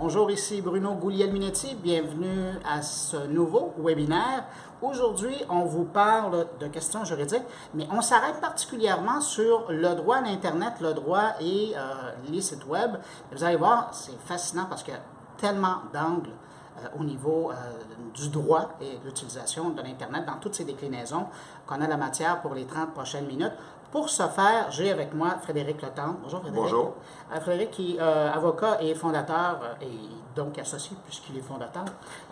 Bonjour, ici Bruno Guglielminetti. Bienvenue à ce nouveau webinaire. Aujourd'hui, on vous parle de questions juridiques, mais on s'arrête particulièrement sur le droit à l'Internet, le droit et les sites web. Et vous allez voir, c'est fascinant parce qu'il y a tellement d'angles au niveau du droit et de l'utilisation de l'Internet dans toutes ses déclinaisons qu'on a la matière pour les 30 prochaines minutes. Pour ce faire, j'ai avec moi Frédéric Letendre. Bonjour Frédéric. Bonjour. Frédéric qui est avocat et fondateur, et donc associé puisqu'il est fondateur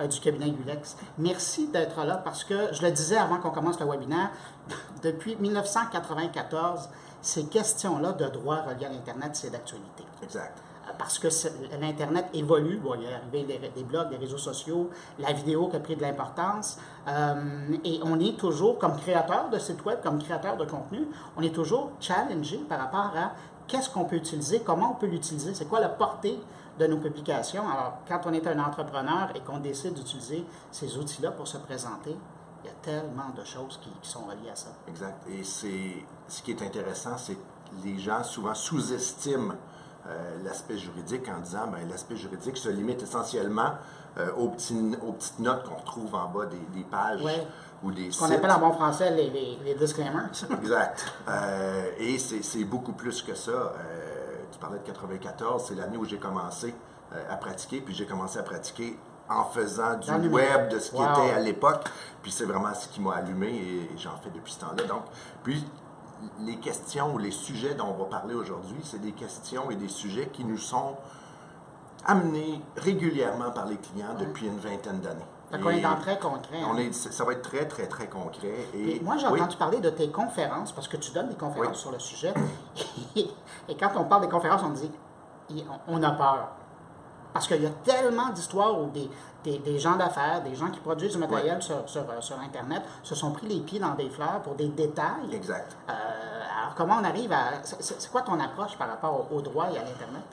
du cabinet Ulex. Merci d'être là parce que, je le disais avant qu'on commence le webinaire, depuis 1994, ces questions-là de droit reliées à l'Internet, c'est d'actualité. Exact. Parce que l'Internet évolue. Bon, il y a arrivé des blogs, des réseaux sociaux, la vidéo qui a pris de l'importance. Et on est toujours, comme créateur de site web, comme créateur de contenu, on est toujours challengé par rapport à qu'est-ce qu'on peut utiliser, comment on peut l'utiliser, c'est quoi la portée de nos publications. Alors, quand on est un entrepreneur et qu'on décide d'utiliser ces outils-là pour se présenter, il y a tellement de choses qui sont reliées à ça. Exact. Et ce qui est intéressant, c'est que les gens souvent sous-estiment l'aspect juridique en disant ben l'aspect juridique se limite essentiellement aux petites notes qu'on retrouve en bas des pages ou des sites. Ce qu'on appelle en bon français les disclaimers. Exact. Et c'est beaucoup plus que ça. Tu parlais de 94, c'est l'année où j'ai commencé à pratiquer, puis j'ai commencé à pratiquer en faisant du web, de ce qui était à l'époque, puis c'est vraiment ce qui m'a allumé et j'en fais depuis ce temps-là. Donc, puis les questions ou les sujets dont on va parler aujourd'hui, c'est des questions et des sujets qui nous sont amenés régulièrement par les clients depuis une vingtaine d'années. Donc, on est dans très concret. Ça va être très, très, très concret. Et moi, j'ai entendu parler de tes conférences, parce que tu donnes des conférences sur le sujet. Et quand on parle des conférences, on dit, on a peur. Parce qu'il y a tellement d'histoires où des gens d'affaires, des gens qui produisent du matériel sur Internet se sont pris les pieds dans des fleurs pour des détails. Exact. Alors, comment on arrive à... C'est quoi ton approche par rapport au droit et à l'Internet?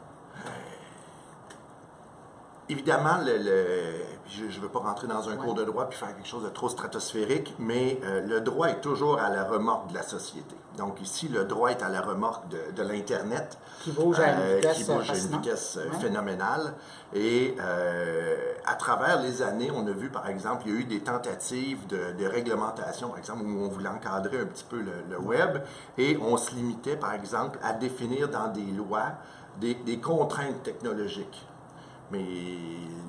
Évidemment, je ne veux pas rentrer dans un cours de droit puis faire quelque chose de trop stratosphérique, mais le droit est toujours à la remorque de la société. Donc ici, le droit est à la remorque de l'Internet, qui bouge à une vitesse phénoménale. Et à travers les années, on a vu, par exemple, il y a eu des tentatives de réglementation, par exemple, où on voulait encadrer un petit peu le web, et on se limitait, par exemple, à définir dans des lois des contraintes technologiques. Mais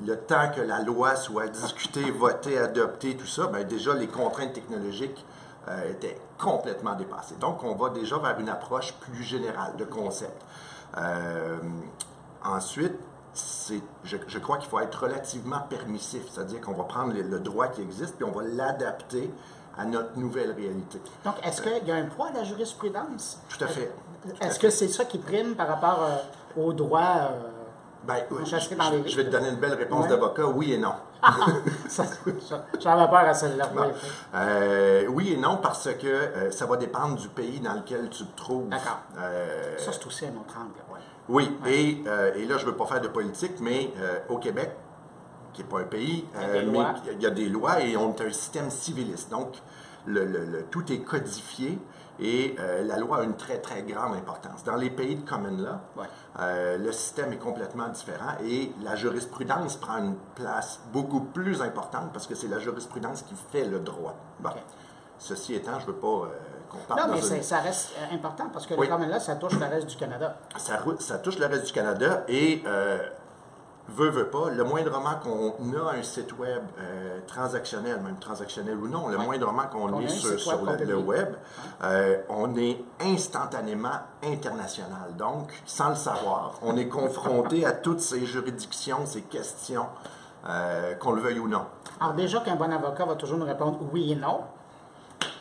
le temps que la loi soit discutée, votée, adoptée, tout ça, bien déjà les contraintes technologiques étaient complètement dépassées. Donc, on va déjà vers une approche plus générale de concept. Ensuite, je crois qu'il faut être relativement permissif, c'est-à-dire qu'on va prendre le droit qui existe puis on va l'adapter à notre nouvelle réalité. Donc, est-ce qu'il y a un poids à la jurisprudence? Tout à fait. Est-ce que c'est ça qui prime par rapport au droit... Ben, je vais te donner une belle réponse d'avocat, oui et non. J'avais peur à celle-là. Oui et non, parce que ça va dépendre du pays dans lequel tu te trouves. D'accord. Ça, c'est aussi un autre angle. Oui, et là, je ne veux pas faire de politique, mais au Québec, qui n'est pas un pays, mais il y a des lois et on a un système civiliste. Donc, tout est codifié. Et la loi a une très, très grande importance. Dans les pays de common law, le système est complètement différent et la jurisprudence prend une place beaucoup plus importante parce que c'est la jurisprudence qui fait le droit. Bon. Ceci étant, je ne veux pas qu'on parle... Non, mais ça reste important parce que le common law, ça touche le reste du Canada. Ça touche le reste du Canada et... veut pas, le moindrement qu'on a un site web transactionnel, même transactionnel ou non, le moindrement qu'on est sur le web, on est instantanément international. Donc, sans le savoir, on est confronté à toutes ces juridictions, ces questions, qu'on le veuille ou non. Alors déjà qu'un bon avocat va toujours nous répondre oui et non.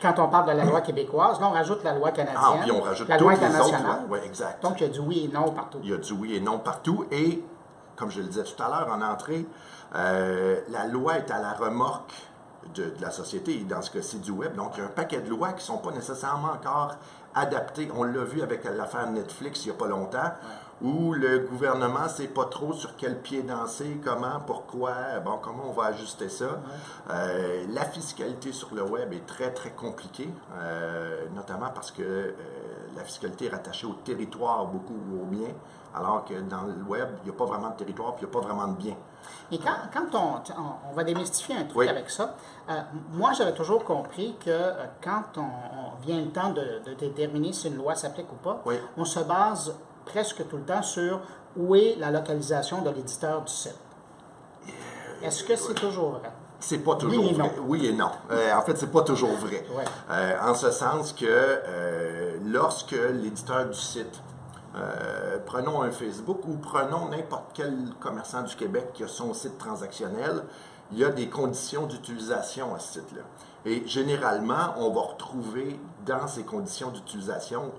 Quand on parle de la loi québécoise, là, on rajoute la loi canadienne, puis on rajoute la loi internationale. Oui, exact. Donc, il y a du oui et non partout. Il y a du oui et non partout et comme je le disais tout à l'heure en entrée, la loi est à la remorque de la société, dans ce cas-ci du web. Donc, il y a un paquet de lois qui ne sont pas nécessairement encore adaptées. On l'a vu avec l'affaire Netflix il n'y a pas longtemps, où le gouvernement ne sait pas trop sur quel pied danser, comment, pourquoi, comment on va ajuster ça. La fiscalité sur le web est très, très compliquée, notamment parce que la fiscalité est rattachée au territoire beaucoup ou au bien, alors que dans le web, il n'y a pas vraiment de territoire puis il n'y a pas vraiment de bien. Et quand on va démystifier un truc Oui. avec ça, moi j'avais toujours compris que quand on vient le temps de déterminer si une loi s'applique ou pas, Oui. on se base presque tout le temps sur où est la localisation de l'éditeur du site. Est-ce que c'est toujours vrai? C'est pas toujours Oui et vrai. non. Oui et non. En fait, c'est pas toujours vrai. Ouais. En ce sens que lorsque l'éditeur du site, prenons un Facebook ou prenons n'importe quel commerçant du Québec qui a son site transactionnel, il y a des conditions d'utilisation à ce site-là. Et généralement, on va retrouver dans ces conditions d'utilisation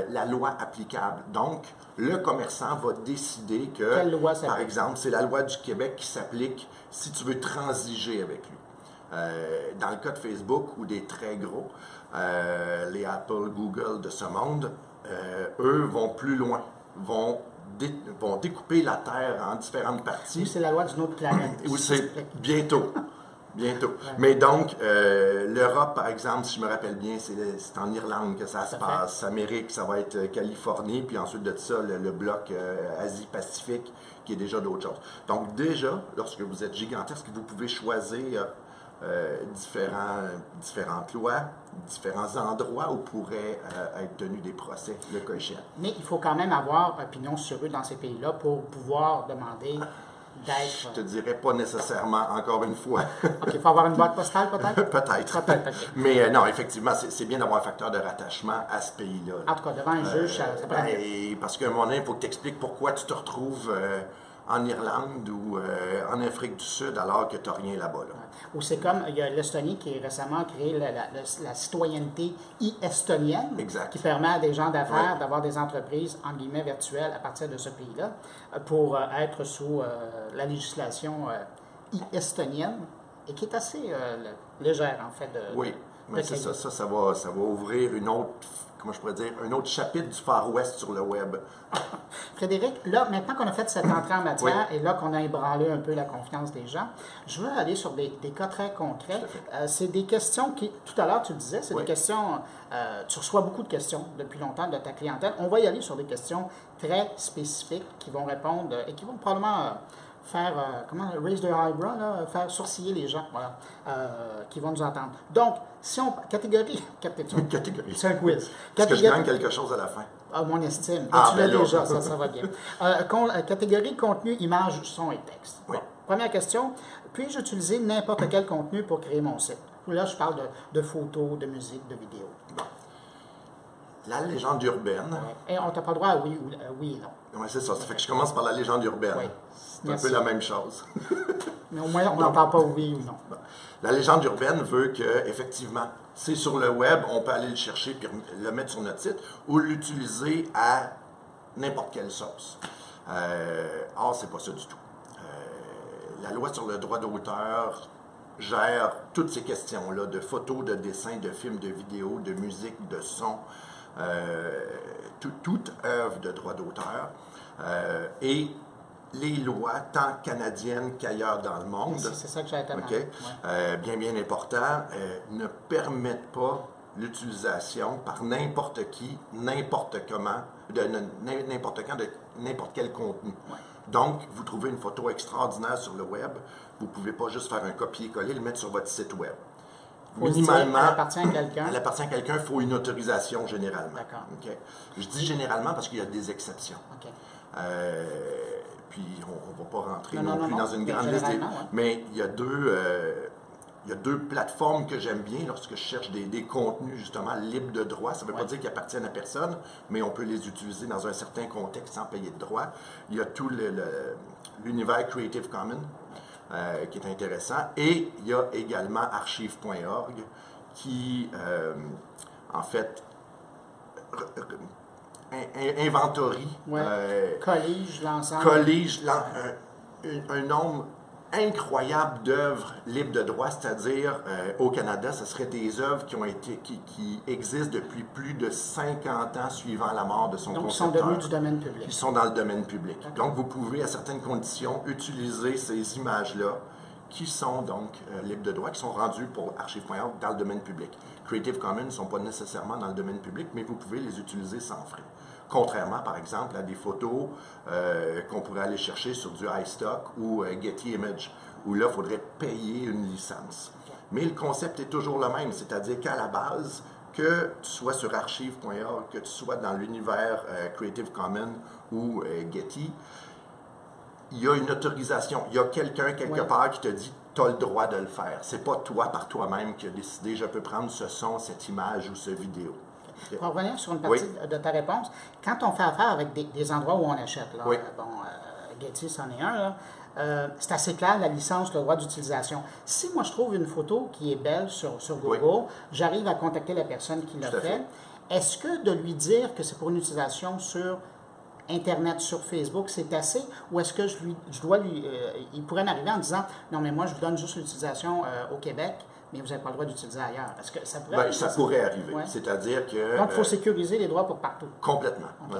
la loi applicable. Donc, le commerçant va décider que, Quelle loi s'applique? par exemple, c'est la loi du Québec qui s'applique si tu veux transiger avec lui. Dans le cas de Facebook ou des très gros, les Apple, Google de ce monde, eux vont plus loin, vont découper la Terre en différentes parties. Ou c'est la loi d'une autre planète? Ou c'est bientôt. Bientôt. Mais donc, l'Europe, par exemple, si je me rappelle bien, c'est en Irlande que ça se passe. Amérique, ça va être Californie, puis ensuite de ça, le bloc Asie-Pacifique, qui est déjà d'autres choses. Donc déjà, lorsque vous êtes gigantesque, vous pouvez choisir différentes lois, différents endroits où pourraient être tenus des procès, le cas échéant. Mais il faut quand même avoir pignon sur rue dans ces pays-là pour pouvoir demander d'être... Je te dirais pas nécessairement, encore une fois. OK, il faut avoir une boîte postale peut-être? Peut-être. Peut-être, OK. Mais non, effectivement, c'est bien d'avoir un facteur de rattachement à ce pays-là. En tout cas, devant un juge, ça prend... Parce qu'à un moment donné, il faut que tu expliques pourquoi tu te retrouves en Irlande ou en Afrique du Sud alors que tu n'as rien là-bas. Là. Ou c'est comme, il y a l'Estonie qui a récemment créé la citoyenneté e-estonienne, Exact. qui permet à des gens d'affaires Ouais. d'avoir des entreprises, en guillemets, virtuelles à partir de ce pays-là, pour être sous la législation e-estonienne, et qui est assez légère, en fait. Oui, mais c'est ça. Ça va ouvrir une autre, comment je pourrais dire, un autre chapitre du Far West sur le web. Frédéric, là, maintenant qu'on a fait cette entrée en matière et là qu'on a ébranlé un peu la confiance des gens, je veux aller sur des cas très concrets. C'est des questions qui, tout à l'heure, tu le disais, c'est des questions, tu reçois beaucoup de questions depuis longtemps de ta clientèle. On va y aller sur des questions très spécifiques qui vont répondre et qui vont probablement faire, raise their eyebrow, là, faire sourciller les gens, voilà, qui vont nous entendre. Donc, si on, catégorie, c'est un quiz. Est-ce que je gagne quelque chose à la fin? Ah, mon estime. Ah, tu l'as ben là. déjà, ça va bien. Catégorie contenu, images, son et texte. Oui. Bon. Première question. Puis-je utiliser n'importe quel contenu pour créer mon site? Là, je parle de photos, de musique, de vidéos. Bon. La légende urbaine. Et on t'a pas le droit à oui et non. Oui, c'est ça. Ça fait que je commence par la légende urbaine. Oui. C'est un peu la même chose. Mais au moins, on n'entend pas oui ou non. Bon. La légende urbaine veut que, effectivement, c'est sur le web, on peut aller le chercher puis le mettre sur notre site ou l'utiliser à n'importe quelle sauce. Or, c'est pas ça du tout. La loi sur le droit d'auteur gère toutes ces questions-là de photos, de dessins, de films, de vidéos, de musique, de son, toute œuvre de droit d'auteur. Et les lois, tant canadiennes qu'ailleurs dans le monde, c'est ça que j'ai été bien important, ne permettent pas l'utilisation par n'importe qui, n'importe comment, de n'importe quand, de n'importe quel contenu. Ouais. Donc, vous trouvez une photo extraordinaire sur le web, vous ne pouvez pas juste faire un copier-coller et le mettre sur votre site web. Minimalement, elle appartient à quelqu'un. Elle appartient à quelqu'un, il faut une autorisation généralement. D'accord. Okay? Je dis généralement parce qu'il y a des exceptions. Okay. Puis on ne va pas rentrer non plus dans une grande liste. Mais il y a deux plateformes que j'aime bien lorsque je cherche des contenus justement libres de droit. Ça ne veut pas dire qu'ils appartiennent à personne, mais on peut les utiliser dans un certain contexte sans payer de droit. Il y a tout l'univers Creative Commons qui est intéressant. Et il y a également archive.org qui, en fait, inventorie, collige l'ensemble. Collige un nombre incroyable d'œuvres libres de droit, c'est-à-dire au Canada, ce seraient des œuvres qui existent depuis plus de 50 ans suivant la mort de son concepteur. Donc, ils sont devenus du domaine public. Ils sont dans le domaine public. Donc, vous pouvez, à certaines conditions, utiliser ces images-là qui sont donc libres de droit, qui sont rendus pour archive.org dans le domaine public. Creative Commons ne sont pas nécessairement dans le domaine public, mais vous pouvez les utiliser sans frais. Contrairement, par exemple, à des photos qu'on pourrait aller chercher sur du iStock ou Getty Image, où là, il faudrait payer une licence. Mais le concept est toujours le même, c'est-à-dire qu'à la base, que tu sois sur archive.org, que tu sois dans l'univers Creative Commons ou Getty, il y a une autorisation. Il y a quelqu'un quelque part qui te dit tu as le droit de le faire. C'est pas toi par toi-même qui a décidé je peux prendre ce son, cette image ou cette vidéo. Okay. Pour revenir sur une partie de ta réponse, quand on fait affaire avec des endroits où on achète, là, Getty, c'en est un, c'est assez clair, la licence, le droit d'utilisation. Si moi je trouve une photo qui est belle sur Google, j'arrive à contacter la personne qui l'a fait. Est-ce que de lui dire que c'est pour une utilisation sur Internet, sur Facebook, c'est assez? Ou est-ce que il pourrait m'arriver en disant, non mais moi je vous donne juste l'utilisation au Québec, mais vous n'avez pas le droit d'utiliser ailleurs? Est-ce que ça pourrait arriver? Ça pourrait arriver. C'est-à-dire que... Donc il faut sécuriser les droits pour partout. Complètement. Okay.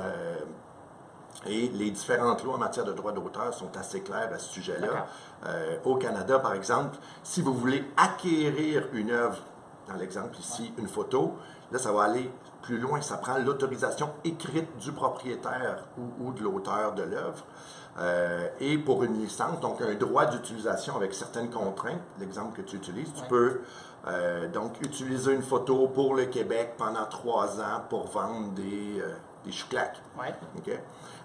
Et les différentes lois en matière de droit d'auteur sont assez claires à ce sujet-là. Au Canada, par exemple, si vous voulez acquérir une œuvre, dans l'exemple ici, une photo, là, ça va aller plus loin. Ça prend l'autorisation écrite du propriétaire ou de l'auteur de l'œuvre. Et pour une licence, donc un droit d'utilisation avec certaines contraintes, l'exemple que tu utilises, tu peux donc utiliser une photo pour le Québec pendant 3 ans pour vendre des chouclaques. Okay?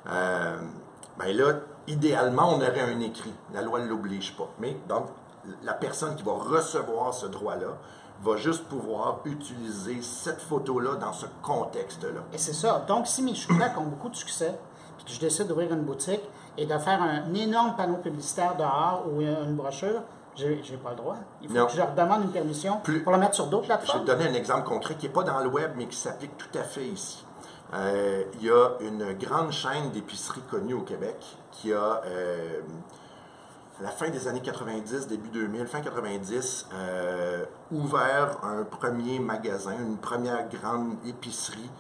Ben là, idéalement, on aurait un écrit. La loi ne l'oblige pas. Mais donc, la personne qui va recevoir ce droit-là va juste pouvoir utiliser cette photo-là dans ce contexte-là. Et c'est ça. Donc, si mes chouclaques ont beaucoup de succès, puis que je décide d'ouvrir une boutique et de faire un énorme panneau publicitaire dehors ou une brochure, j'ai pas le droit. Il faut que je leur demande une permission pour le mettre sur d'autres plateformes. Je vais te donner un exemple concret qui n'est pas dans le web, mais qui s'applique tout à fait ici. Il y a une grande chaîne d'épicerie connue au Québec qui a, à la fin des années 90, début 2000, fin 90, ouvert un premier magasin, une première grande épicerie,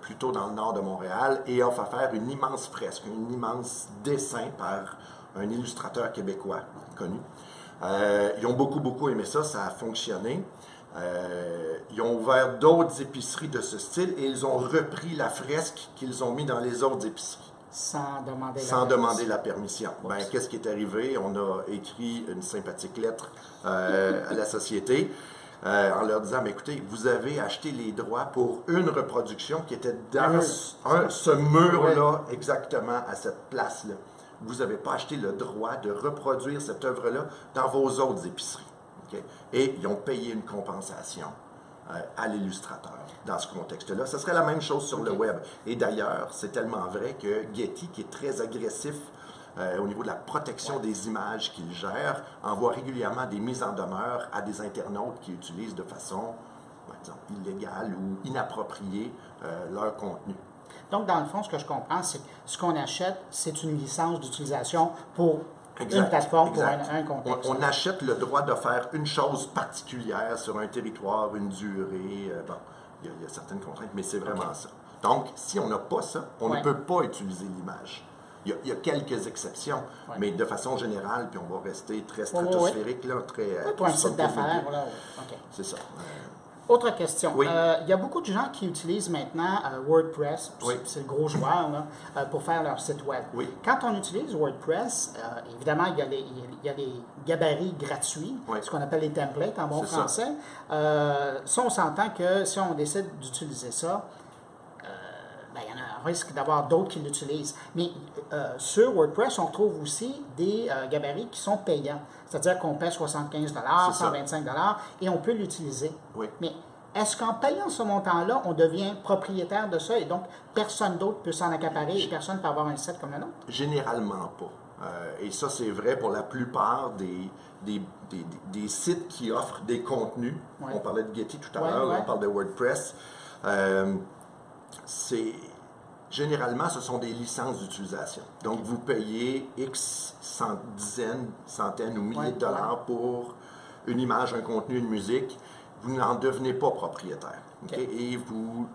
plutôt dans le nord de Montréal, et a fait faire une immense fresque, un immense dessin par un illustrateur québécois connu. Ils ont beaucoup aimé ça, ça a fonctionné. Ils ont ouvert d'autres épiceries de ce style et ils ont repris la fresque qu'ils ont mis dans les autres épiceries. Sans demander la permission. Ben, qu'est-ce qui est arrivé? On a écrit une sympathique lettre à la société en leur disant, mais écoutez, vous avez acheté les droits pour une reproduction qui était dans ce mur-là, exactement à cette place-là. Vous n'avez pas acheté le droit de reproduire cette œuvre-là dans vos autres épiceries. Okay? Et ils ont payé une compensation à l'illustrateur dans ce contexte-là. Ce serait la même chose sur le web. Et d'ailleurs, c'est tellement vrai que Getty, qui est très agressif au niveau de la protection des images qu'il gère, envoie régulièrement des mises en demeure à des internautes qui utilisent de façon, par exemple, illégale ou inappropriée leur contenu. Donc, dans le fond, ce que je comprends, c'est que ce qu'on achète, c'est une licence d'utilisation pour une plateforme, pour un contexte. On achète le droit de faire une chose particulière sur un territoire, une durée. Bon, il y a certaines contraintes, mais c'est vraiment ça. Donc, si on n'a pas ça, on ne peut pas utiliser l'image. Il y a quelques exceptions, mais de façon générale, puis on va rester très stratosphérique, là, très... Pour un site d'affaires, voilà. C'est ça. Autre question. Il y a beaucoup de gens qui utilisent maintenant WordPress, c'est le gros joueur, là, pour faire leur site web. Quand on utilise WordPress, évidemment, il y a les gabarits gratuits, ce qu'on appelle les templates en bon français. Ça, on s'entend que si on décide d'utiliser ça, il y en a un risque d'avoir d'autres qui l'utilisent. Mais sur WordPress, on trouve aussi des gabarits qui sont payants. C'est-à-dire qu'on paie 75 $, 125 $ et on peut l'utiliser. Mais est-ce qu'en payant ce montant-là, on devient propriétaire de ça et donc personne d'autre peut s'en accaparer et personne ne peut avoir un site comme le nôtre? Généralement pas. Et ça, c'est vrai pour la plupart des sites qui offrent des contenus. On parlait de Getty tout à l'heure, on parle de WordPress. Généralement, ce sont des licences d'utilisation. Donc, vous payez X centaines ou milliers de dollars pour une image, un contenu, une musique. Vous n'en devenez pas propriétaire. Et vous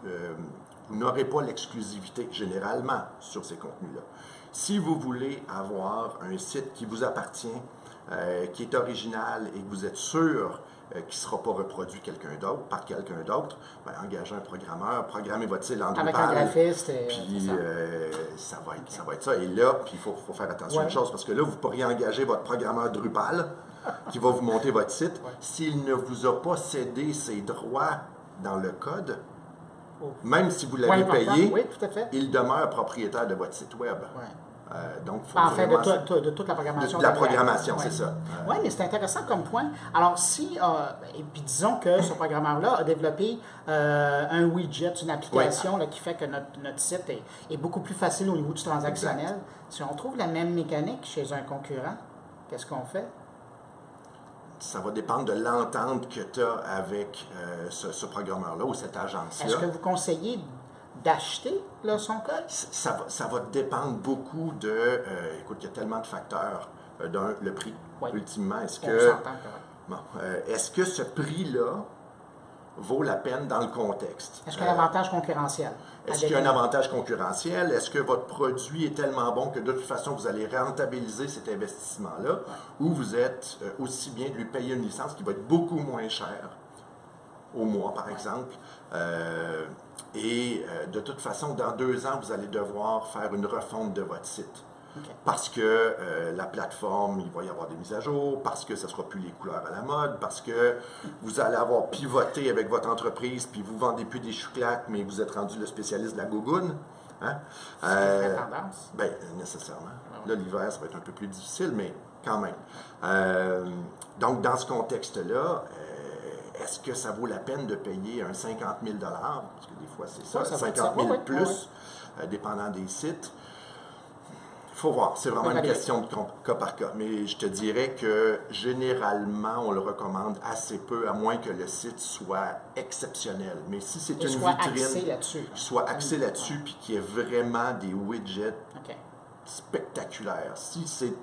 n'aurez pas l'exclusivité, généralement, sur ces contenus-là. Si vous voulez avoir un site qui vous appartient qui est original et que vous êtes sûr qui ne sera pas reproduit par quelqu'un d'autre, ben, engagez un programmeur, programmez votre site en Drupal. Avec un graphiste. Puis ça va être ça. Et là, puis il faut faire attention à une chose, parce que là, vous pourriez engager votre programmeur Drupal qui va vous monter votre site. S'il ne vous a pas cédé ses droits dans le code, même si vous l'avez payé, il demeure propriétaire de votre site web. Donc, en fait, de toute la programmation. De la programmation, c'est ça. Oui, mais c'est intéressant comme point. Alors, si, et puis disons que ce programmeur-là a développé un widget, une application là, qui fait que notre site est beaucoup plus facile au niveau du transactionnel. Exact. Si on trouve la même mécanique chez un concurrent, qu'est-ce qu'on fait? Ça va dépendre de l'entente que tu as avec ce programmeur-là ou cette agence-là. Est-ce que vous conseillez d'acheter son code? Ça va dépendre beaucoup de... écoute, il y a tellement de facteurs. D'un, le prix, ultimement. Est-ce que ce prix-là vaut la peine dans le contexte? Est-ce qu'il y a un avantage concurrentiel? Est-ce qu'il y a un avantage concurrentiel? Est-ce que votre produit est tellement bon que de toute façon, vous allez rentabiliser cet investissement-là? Ou vous êtes aussi bien de lui payer une licence qui va être beaucoup moins chère au mois, par exemple. De toute façon, dans 2 ans, vous allez devoir faire une refonte de votre site. Parce que la plateforme, il va y avoir des mises à jour, parce que ce ne sera plus les couleurs à la mode, parce que vous allez avoir pivoté avec votre entreprise, puis vous ne vendez plus des chouclaques, mais vous êtes rendu le spécialiste de la gougoune. Hein? C'est tendance. Bien, nécessairement. Là, l'hiver, ça va être un peu plus difficile, mais quand même. Donc, dans ce contexte-là, est-ce que ça vaut la peine de payer un 50 000 $? Parce que des fois, c'est ça, 50 000 plus, dépendant des sites. Il faut voir, c'est vraiment une question de cas par cas. Mais je te dirais que généralement, on le recommande assez peu, à moins que le site soit exceptionnel. Mais si c'est une vitrine, soit axé là-dessus, puis qu'il y ait vraiment des widgets spectaculaires. Si c'est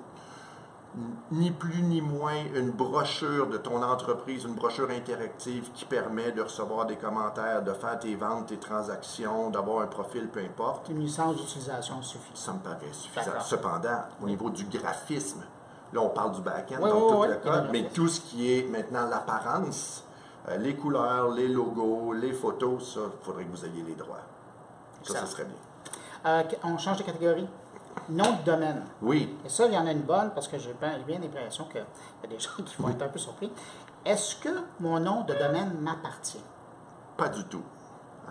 ni plus ni moins une brochure de ton entreprise, une brochure interactive qui permet de recevoir des commentaires, de faire tes ventes, tes transactions, d'avoir un profil, peu importe. Une licence d'utilisation suffit. Ça me paraît suffisant. Cependant, au niveau du graphisme, là on parle du back-end, donc tout le code, mais tout ce qui est maintenant l'apparence, les couleurs, les logos, les photos, ça, il faudrait que vous ayez les droits. Ça serait bien. On change de catégorie. Nom de domaine. Oui. Et ça, il y en a une bonne parce que j'ai bien l'impression qu'il y a des gens qui vont être un peu surpris. Est-ce que mon nom de domaine m'appartient? Pas du tout.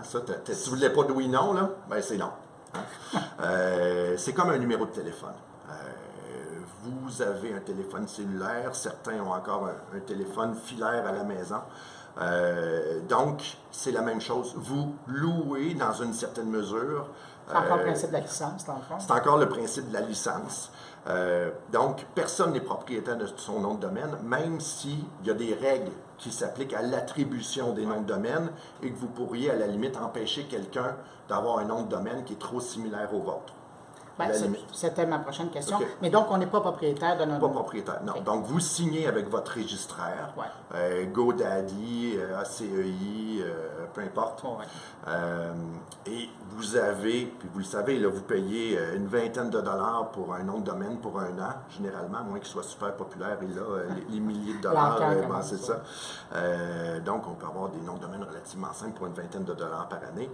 Ça, tu ne voulais pas de oui, non, là? Ben, c'est non. C'est comme un numéro de téléphone. Vous avez un téléphone cellulaire, certains ont encore un téléphone filaire à la maison. Donc, c'est la même chose. Vous louez dans une certaine mesure. C'est encore le principe de la licence, dans le fond. C'est encore le principe de la licence. Donc, personne n'est propriétaire de son nom de domaine, même s'il y a des règles qui s'appliquent à l'attribution des noms de domaine et que vous pourriez, à la limite, empêcher quelqu'un d'avoir un nom de domaine qui est trop similaire au vôtre. C'était ma prochaine question. Mais donc, on n'est pas propriétaire de notre nom. Pas propriétaire, non. Donc, vous signez avec votre registraire, GoDaddy, ACEI, peu importe. Et vous avez, puis vous le savez, là, vous payez une vingtaine de dollars pour un nom de domaine pour 1 an, généralement, à moins qu'il soit super populaire. Et là, les milliers de dollars, c'est ça. Donc, on peut avoir des noms de domaine relativement simples pour une vingtaine de dollars par année.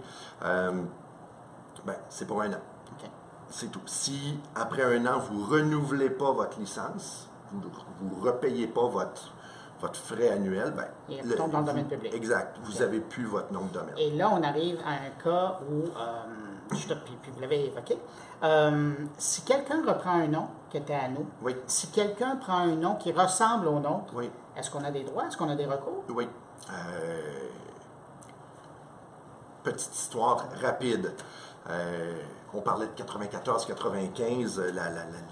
C'est pour 1 an. C'est tout. Si, après 1 an, vous ne renouvelez pas votre licence, vous ne repayez pas votre frais annuel, il tombe dans le domaine public. Exact. Vous n'avez plus votre nom de domaine. Et là, on arrive à un cas où, puis vous l'avez évoqué, si quelqu'un reprend un nom qui était à nous, si quelqu'un prend un nom qui ressemble au nôtre, est-ce qu'on a des droits? Est-ce qu'on a des recours? Oui. Petite histoire rapide. On parlait de 94-95,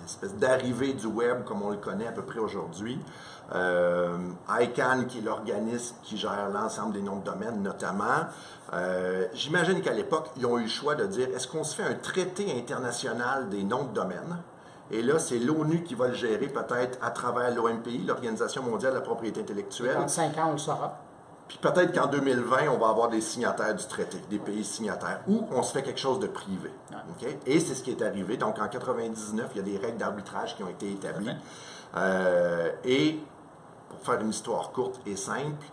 l'espèce d'arrivée du web comme on le connaît à peu près aujourd'hui. ICANN, qui est l'organisme qui gère l'ensemble des noms de domaine notamment, j'imagine qu'à l'époque, ils ont eu le choix de dire, est-ce qu'on se fait un traité international des noms de domaine? Et là, c'est l'ONU qui va le gérer peut-être à travers l'OMPI, l'Organisation mondiale de la propriété intellectuelle. Dans 5 ans, on le saura. Puis peut-être qu'en 2020, on va avoir des signataires du traité, des pays signataires, ou on se fait quelque chose de privé. Et c'est ce qui est arrivé. Donc en 99, il y a des règles d'arbitrage qui ont été établies. Et pour faire une histoire courte et simple,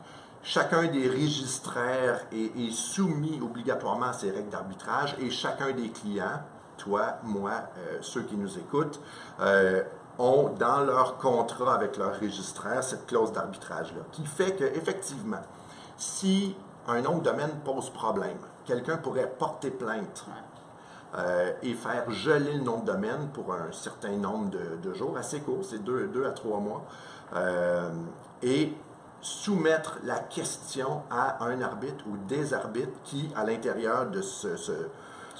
chacun des registraires est soumis obligatoirement à ces règles d'arbitrage et chacun des clients, toi, moi, ceux qui nous écoutent, ont dans leur contrat avec leur registraire cette clause d'arbitrage-là, qui fait qu'effectivement, si un nom de domaine pose problème, quelqu'un pourrait porter plainte et faire geler le nom de domaine pour un certain nombre de jours, assez court, c'est 2 à 3 mois, et soumettre la question à un arbitre ou des arbitres qui, à l'intérieur de ce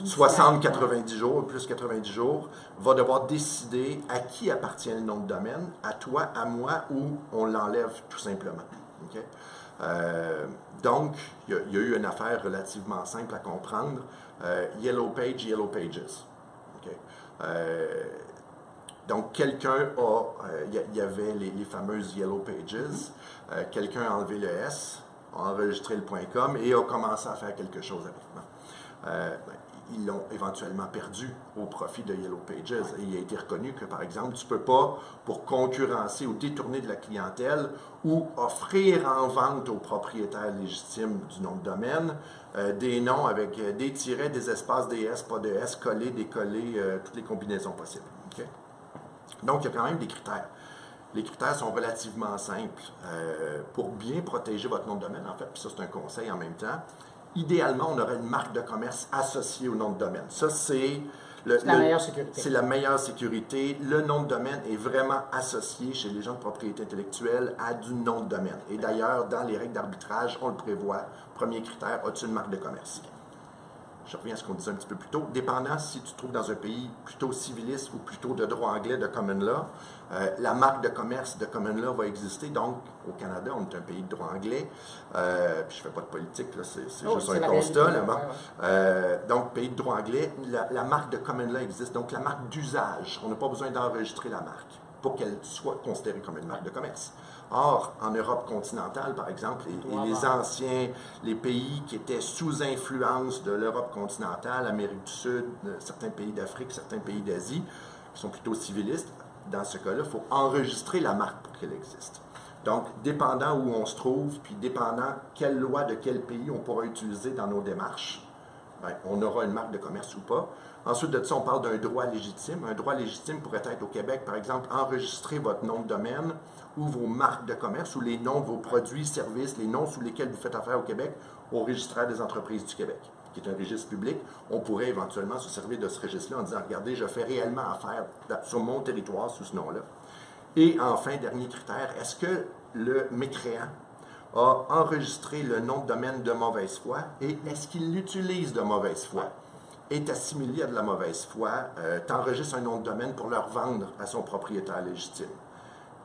60-90 jours, plus 90 jours, va devoir décider à qui appartient le nom de domaine, à toi, à moi, ou on l'enlève tout simplement. Okay? Donc, il y a eu une affaire relativement simple à comprendre. Yellow Page, Yellow Pages. Okay? Donc, quelqu'un il y avait les fameuses Yellow Pages. Quelqu'un a enlevé le S, a enregistré le .com et a commencé à faire quelque chose avec. Ils l'ont éventuellement perdu au profit de Yellow Pages. Et il a été reconnu que, par exemple, tu ne peux pas, pour concurrencer ou détourner de la clientèle ou offrir en vente aux propriétaires légitimes du nom de domaine des noms avec des tirets, des espaces, des S, pas de S, collés, décollés, toutes les combinaisons possibles. Okay? Donc, il y a quand même des critères. Les critères sont relativement simples pour bien protéger votre nom de domaine, en fait, puis ça, c'est un conseil en même temps. Idéalement, on aurait une marque de commerce associée au nom de domaine. Ça, c'est la meilleure sécurité. C'est la meilleure sécurité. Le nom de domaine est vraiment associé chez les gens de propriété intellectuelle à du nom de domaine. Et d'ailleurs, dans les règles d'arbitrage, on le prévoit. Premier critère, as-tu une marque de commerce? Je reviens à ce qu'on disait un petit peu plus tôt. Dépendant si tu te trouves dans un pays plutôt civiliste ou plutôt de droit anglais, de common law, la marque de commerce de common law va exister. Donc, au Canada, on est un pays de droit anglais. Puis je ne fais pas de politique, là, c'est juste un constat. Là, bon. Donc, pays de droit anglais, la marque de common law existe. Donc, la marque d'usage, on n'a pas besoin d'enregistrer la marque pour qu'elle soit considérée comme une marque de commerce. Or, en Europe continentale, par exemple, et les anciens, les pays qui étaient sous influence de l'Europe continentale, Amérique du Sud, certains pays d'Afrique, certains pays d'Asie, qui sont plutôt civilistes, dans ce cas-là, il faut enregistrer la marque pour qu'elle existe. Donc, dépendant où on se trouve, puis dépendant quelle loi de quel pays on pourra utiliser dans nos démarches, bien, on aura une marque de commerce ou pas. Ensuite de ça, on parle d'un droit légitime. Un droit légitime pourrait être au Québec, par exemple, enregistrer votre nom de domaine ou vos marques de commerce ou les noms de vos produits, services, les noms sous lesquels vous faites affaire au Québec au registraire des entreprises du Québec, qui est un registre public. On pourrait éventuellement se servir de ce registre-là en disant, regardez, je fais réellement affaire sur mon territoire sous ce nom-là. Et enfin, dernier critère, est-ce que le mécréant a enregistré le nom de domaine de mauvaise foi et est-ce qu'il l'utilise de mauvaise foi? Est assimilé à de la mauvaise foi, t'enregistres un nom de domaine pour le revendre à son propriétaire légitime.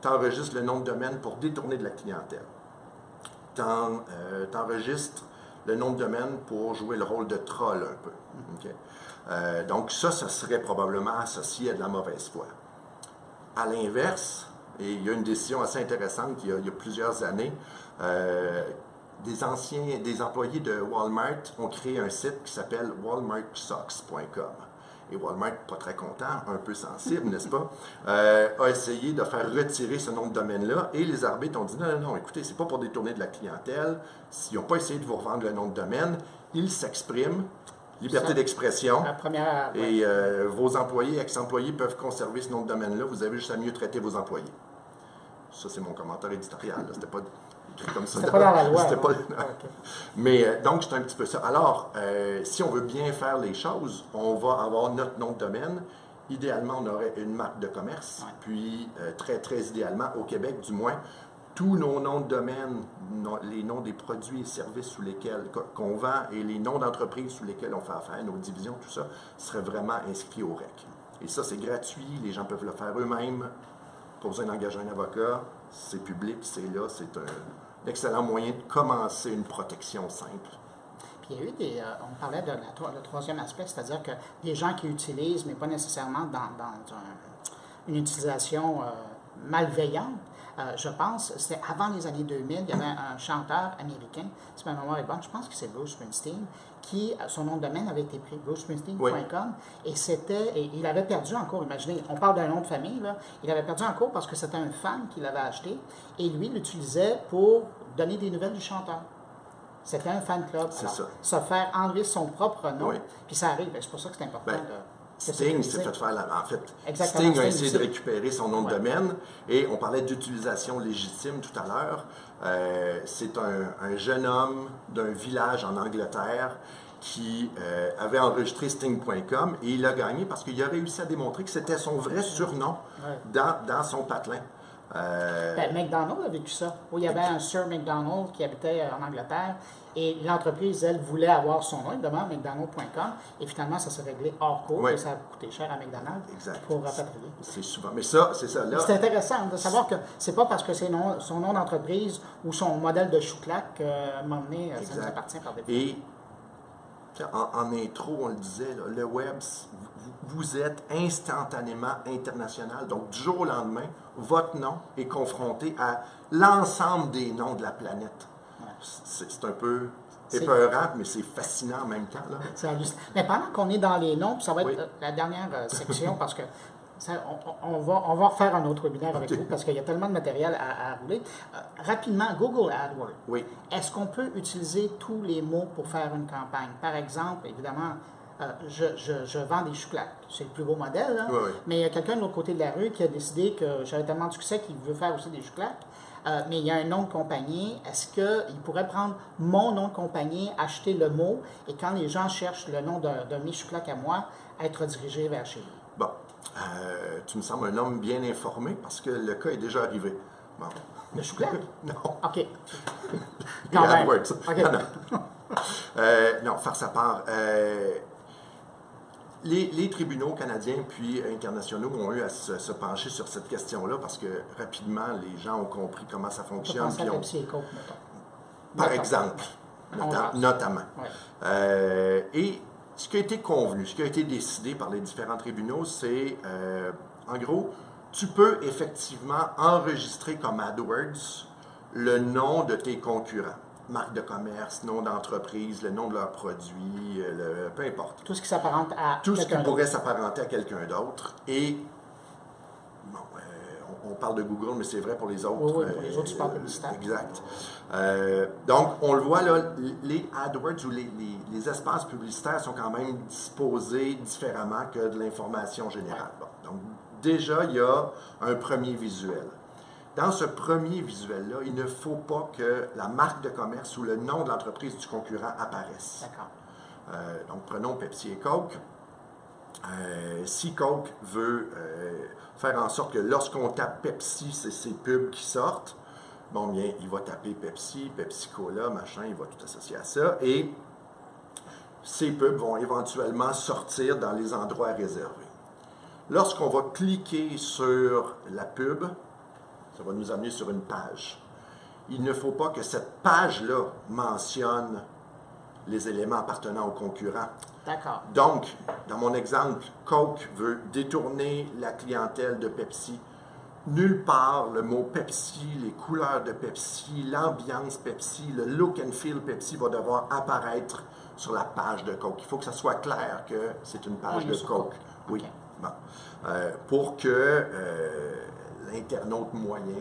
T'enregistres le nom de domaine pour détourner de la clientèle. T'enregistres le nom de domaine pour jouer le rôle de troll un peu. Okay? Donc ça serait probablement associé à de la mauvaise foi. À l'inverse, et il y a une décision assez intéressante il y a plusieurs années, des employés de Walmart ont créé un site qui s'appelle walmartsocks.com. Et Walmart, pas très content, un peu sensible, n'est-ce pas, a essayé de faire retirer ce nom de domaine-là. Et les arbitres ont dit non, écoutez, c'est pas pour détourner de la clientèle. S'ils n'ont pas essayé de vous revendre le nom de domaine, ils s'expriment, liberté d'expression. Et vos employés, ex-employés peuvent conserver ce nom de domaine-là. Vous avez juste à mieux traiter vos employés. Ça, c'est mon commentaire éditorial. C'était pas écrit comme ça. C'était pas dans la loi. Pas... Mais donc, c'est un petit peu ça. Alors, si on veut bien faire les choses, on va avoir notre nom de domaine. Idéalement, on aurait une marque de commerce. Puis, très, très idéalement, au Québec, du moins, tous nos noms de domaine, les noms des produits et services sous lesquels qu'on vend et les noms d'entreprises sous lesquels on fait affaire, nos divisions, tout ça, seraient vraiment inscrits au REC. Et ça, c'est gratuit. Les gens peuvent le faire eux-mêmes. Pas besoin d'engager un avocat, c'est public, c'est là, c'est un excellent moyen de commencer une protection simple. Puis il y a eu on parlait de le troisième aspect, c'est-à-dire que des gens qui utilisent, mais pas nécessairement dans une utilisation malveillante. je pense, c'était avant les années 2000, il y avait un chanteur américain, si ma mémoire est bonne, je pense que c'est Bruce Springsteen, qui, son nom de domaine avait été pris, brucespringsteen.com, et il avait perdu en cours, imaginez, on parle d'un nom de famille, là, il avait perdu en cours parce que c'était un fan qui l'avait acheté, et lui l'utilisait pour donner des nouvelles du chanteur. C'était un fan club. C'est ça. Se faire enlever son propre nom, Oui. puis ça arrive, c'est pour ça que c'est important. Sting s'est fait faire en fait, Exactement, Sting a essayé Sting de récupérer son nom de domaine et on parlait d'utilisation légitime tout à l'heure. C'est un jeune homme d'un village en Angleterre qui avait enregistré Sting.com et il a gagné parce qu'il a réussi à démontrer que c'était son vrai surnom dans son patelin. McDonald's a vécu ça, où il y avait un Sir McDonald qui habitait en Angleterre et l'entreprise, elle, voulait avoir son nom, évidemment, McDonald.com, et finalement, ça s'est réglé hors cours et ça a coûté cher à McDonald's pour rapatrier. C'est souvent. Mais ça, c'est ça. C'est intéressant de savoir que c'est pas parce que c'est son nom d'entreprise ou son modèle de chouclac à un moment donné, ça nous appartient par défaut. Et en intro, on le disait, là, le web, vous êtes instantanément international. Donc, du jour au lendemain, votre nom est confronté à l'ensemble des noms de la planète. C'est un peu épeurant, mais c'est fascinant en même temps. Là. Mais pendant qu'on est dans les noms, puis ça va être la dernière section, parce que on va refaire un autre webinaire avec vous, parce qu'il y a tellement de matériel à rouler. Rapidement, Google AdWords. Oui. Est-ce qu'on peut utiliser tous les mots pour faire une campagne? Par exemple, évidemment, je vends des chouclacs. C'est le plus beau modèle, là. Mais il y a quelqu'un de l'autre côté de la rue qui a décidé que j'avais tellement de succès qu'il veut faire aussi des chouclacs. Mais il y a un nom de compagnie. Est-ce qu'il pourrait prendre mon nom de compagnie, acheter le mot, et quand les gens cherchent le nom de mes chouclacs à moi, être dirigé vers chez lui? Bon. Tu me sembles un homme bien informé parce que le cas est déjà arrivé. Bon. Le chouclac? Non. OK. Quand même. AdWords. Okay. Non, farce à part. Les tribunaux canadiens puis internationaux ont eu à se pencher sur cette question-là parce que rapidement, les gens ont compris comment ça fonctionne. On peut penser à Pepsi et Coke, mettons. Par exemple, notamment. Ouais. Et ce qui a été convenu, ce qui a été décidé par les différents tribunaux, c'est, en gros, tu peux effectivement enregistrer comme AdWords le nom de tes concurrents. Marque de commerce, nom d'entreprise, le nom de leurs produits, peu importe. Tout ce qui s'apparente à tout ce qui pourrait s'apparenter à quelqu'un d'autre. Et bon, on parle de Google, mais c'est vrai pour les autres. Oui, pour les autres supports publicitaires. Exact. Donc, on le voit là, les AdWords ou les espaces publicitaires sont quand même disposés différemment que de l'information générale. Bon, donc, déjà, il y a un premier visuel. Dans ce premier visuel-là, il ne faut pas que la marque de commerce ou le nom de l'entreprise du concurrent apparaisse. D'accord. Donc, prenons Pepsi et Coke. Si Coke veut faire en sorte que lorsqu'on tape Pepsi, c'est ces pubs qui sortent, bon, bien, il va taper Pepsi, Pepsi-Cola, machin, il va tout associer à ça. Et ces pubs vont éventuellement sortir dans les endroits réservés. Lorsqu'on va cliquer sur la pub, ça va nous amener sur une page. Il ne faut pas que cette page-là mentionne les éléments appartenant au concurrent. D'accord. Donc, dans mon exemple, Coke veut détourner la clientèle de Pepsi. Nulle part, le mot Pepsi, les couleurs de Pepsi, l'ambiance Pepsi, le look and feel Pepsi va devoir apparaître sur la page de Coke. Il faut que ça soit clair que c'est une page de Coke. Oui. Okay. Bon. Pour que l'internaute moyen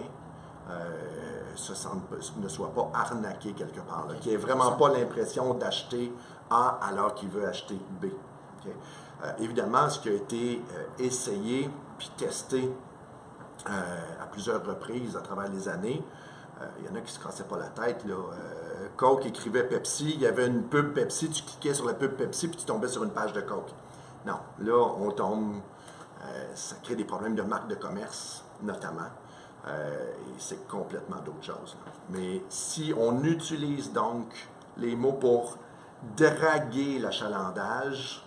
ne soit pas arnaqué quelque part, qu'il n'ait vraiment pas l'impression d'acheter A alors qu'il veut acheter B. Okay? Évidemment, ce qui a été essayé puis testé à plusieurs reprises à travers les années, il y en a qui ne se cassaient pas la tête. Là. Coke écrivait Pepsi, il y avait une pub Pepsi, tu cliquais sur la pub Pepsi puis tu tombais sur une page de Coke. Non, là, on tombe, ça crée des problèmes de marque de commerce, notamment. Et c'est complètement d'autres choses. Là. Mais si on utilise donc les mots pour draguer l'achalandage,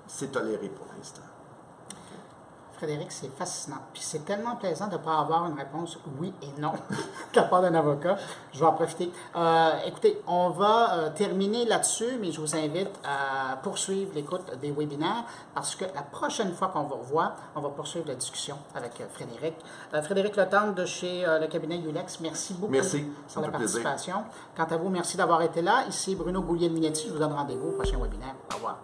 c'est toléré pour l'instant. Frédéric, c'est fascinant. Puis c'est tellement plaisant de ne pas avoir une réponse oui et non de la part d'un avocat. Je vais en profiter. Écoutez, on va terminer là-dessus, mais je vous invite à poursuivre l'écoute des webinaires parce que la prochaine fois qu'on vous revoit, on va poursuivre la discussion avec Frédéric. Frédéric Letendre de chez le cabinet Ulex, merci beaucoup pour la participation. Quant à vous, merci d'avoir été là. Ici Bruno Gouliel-Minetti. Je vous donne rendez-vous au prochain webinaire. Au revoir.